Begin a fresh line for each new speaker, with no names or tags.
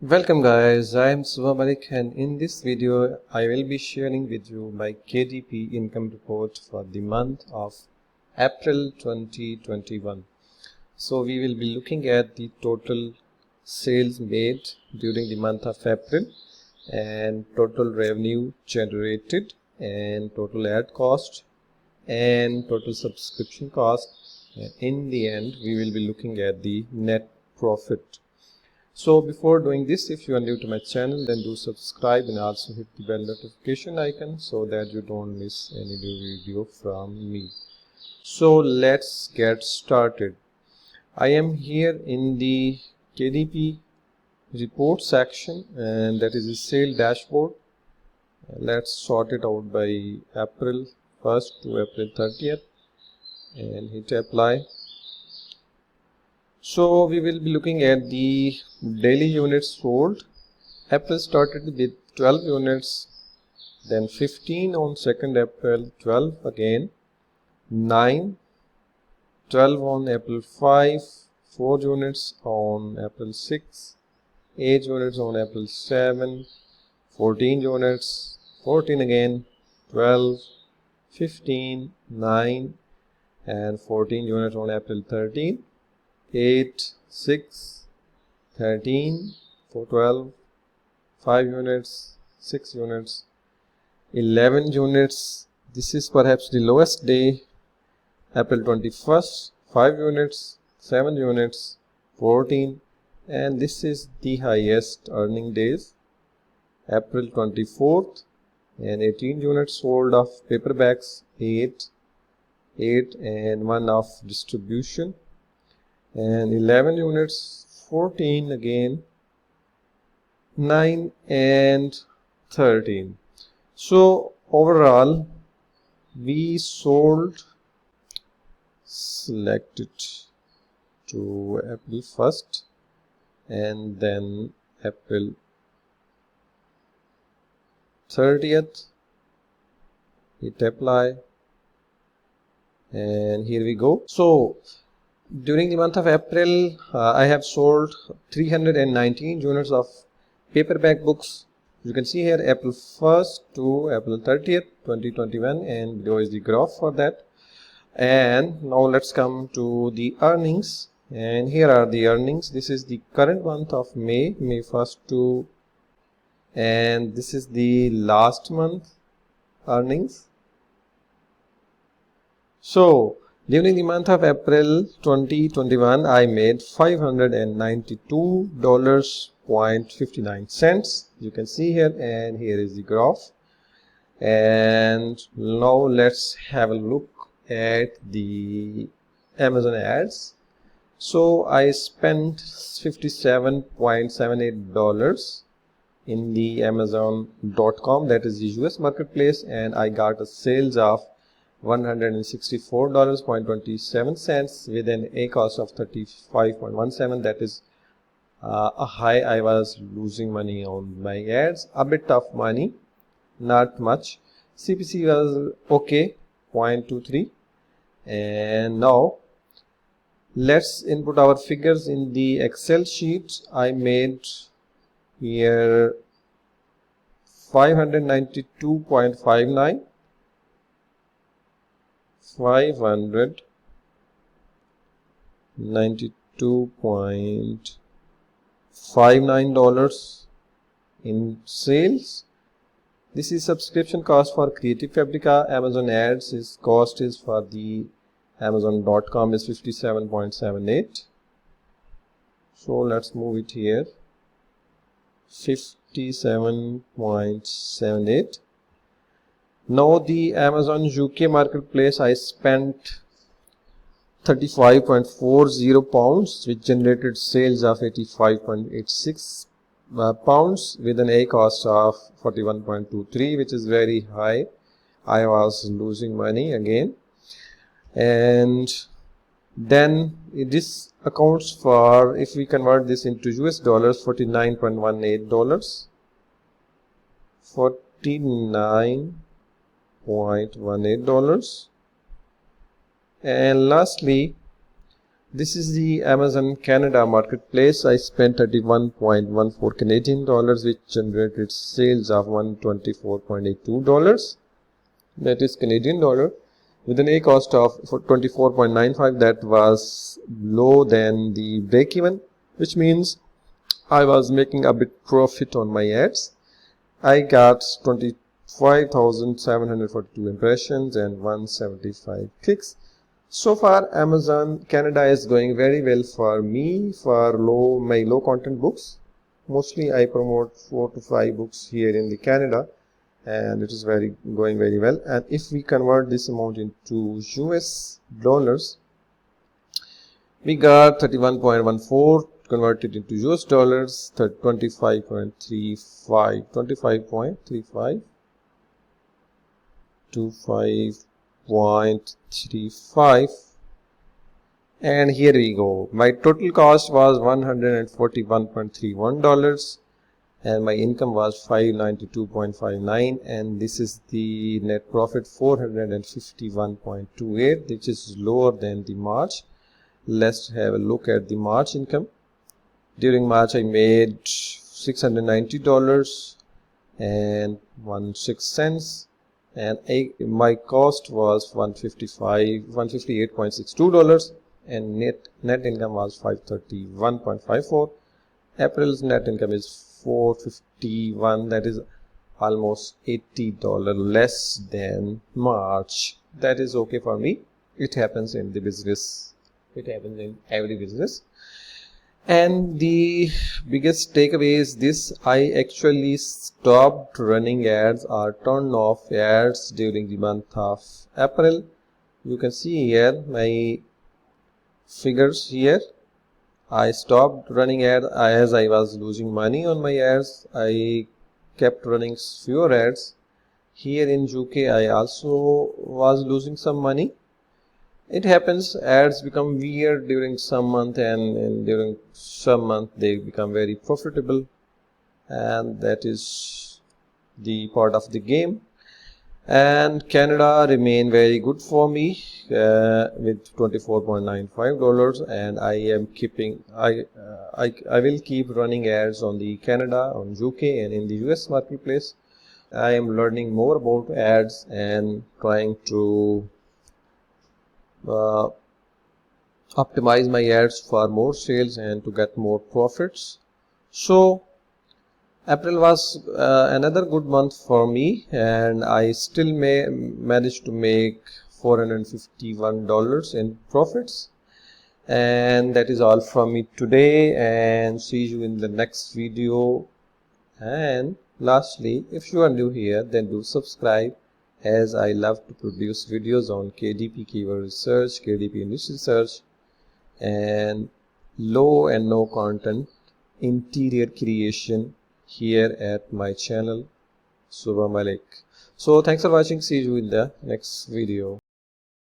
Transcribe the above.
Welcome guys, I am Subha Malik and in this video I will be sharing with you my KDP income report for the month of April 2021. So we will be looking at the total sales made during the month of April and total revenue generated and total ad cost and total subscription cost, and in the end we will be looking at the net profit. So before doing this, if you are new to my channel, then do subscribe and also hit the bell notification icon so that you don't miss any new video from me. So let's get started. I am here in the KDP report section, and that is the sale dashboard. Let's sort it out by April 1st to April 30th and hit apply. So we will be looking at the daily units sold. April started with 12 units, then 15 on 2nd April, 12 again, 9, 12 on April 5, 4 units on April 6, 8 units on April 7, 14 units, 14 again, 12, 15, 9 and 14 units on April 13. 8, 6, 13, 4, 12, 5 units, 6 units, 11 units. This is perhaps the lowest day. April 21st, 5 units, 7 units, 14, and this is the highest earning days. April 24th, and 18 units sold of paperbacks, 8 and 1 of distribution, and 11 units, 14 again, 9 and 13. So overall we sold, select it to April 1st and then April 30th, hit apply, and here we go. So during the month of April, I have sold 319 units of paperback books. You can see here April 1st to April 30th, 2021, and below is the graph for that. And now let's come to the earnings. And here are the earnings. This is the current month of May 1st to, and this is the last month earnings. So during the month of April 2021, I made $592.59. You can see here, and here is the graph. And now let's have a look at the Amazon ads. So I spent $57.78 in the Amazon.com, that is the US marketplace, and I got a sales of $164.27 with an A cost of 35.17. That is a high. I was losing money on my ads, a bit of money, not much. CPC was okay, 0.23. And now let's input our figures in the Excel sheet. I made here 592.59, $592.59 in sales. This is subscription cost for Creative Fabrica. Amazon ads is cost is for the Amazon.com is 57.78. So let's move it here, 57.78. Now the Amazon UK marketplace, I spent 35.40 pounds, which generated sales of 85.86 pounds with an A cost of 41.23, which is very high. I was losing money again. And then this accounts for, if we convert this into US dollars, $49.18, $49.18. And lastly This is the Amazon Canada marketplace. I spent 31.14 Canadian dollars, which generated sales of $124.82. That is Canadian dollar, with an A cost of 24.95. That was low than the break even, which means I was making a bit profit on my ads. I got 25,742 impressions and 175 clicks. So far, Amazon Canada is going very well for me for my low content books. Mostly I promote 4 to 5 books here in the Canada, and it is going very well. And if we convert this amount into US dollars, we got 31.14 converted into US dollars, 25.35 25.35, and here we go. My total cost was $141.31 and my income was $592.59, and this is the net profit $451.28, which is lower than the March. Let's have a look at the March income. During March I made $690 and 16 cents, and my cost was $158.62, and net income was $531.54. April's net income is $451, that is almost $80 less than March. That is okay for me. It happens in the business. It happens in every business. And the biggest takeaway is this: I actually stopped running ads or turned off ads during the month of April. You can see here my figures here. I stopped running ads as I was losing money on my ads. I kept running fewer ads. Here in UK I also was losing some money. It happens, ads become weird during some month, and during some month they become very profitable, and that is the part of the game. And Canada remain very good for me with $24.95, and I am keeping I will keep running ads on the Canada, on UK, and in the US marketplace. I am learning more about ads and trying to optimize my ads for more sales and to get more profits. So April was another good month for me, and I still managed to make $451 in profits. And that is all from me today, and see you in the next video. And lastly, if you are new here, then do subscribe, as I love to produce videos on KDP keyword research, KDP English research, and low and no content interior creation here at my channel Subha Malik. So thanks for watching. See you in the next video.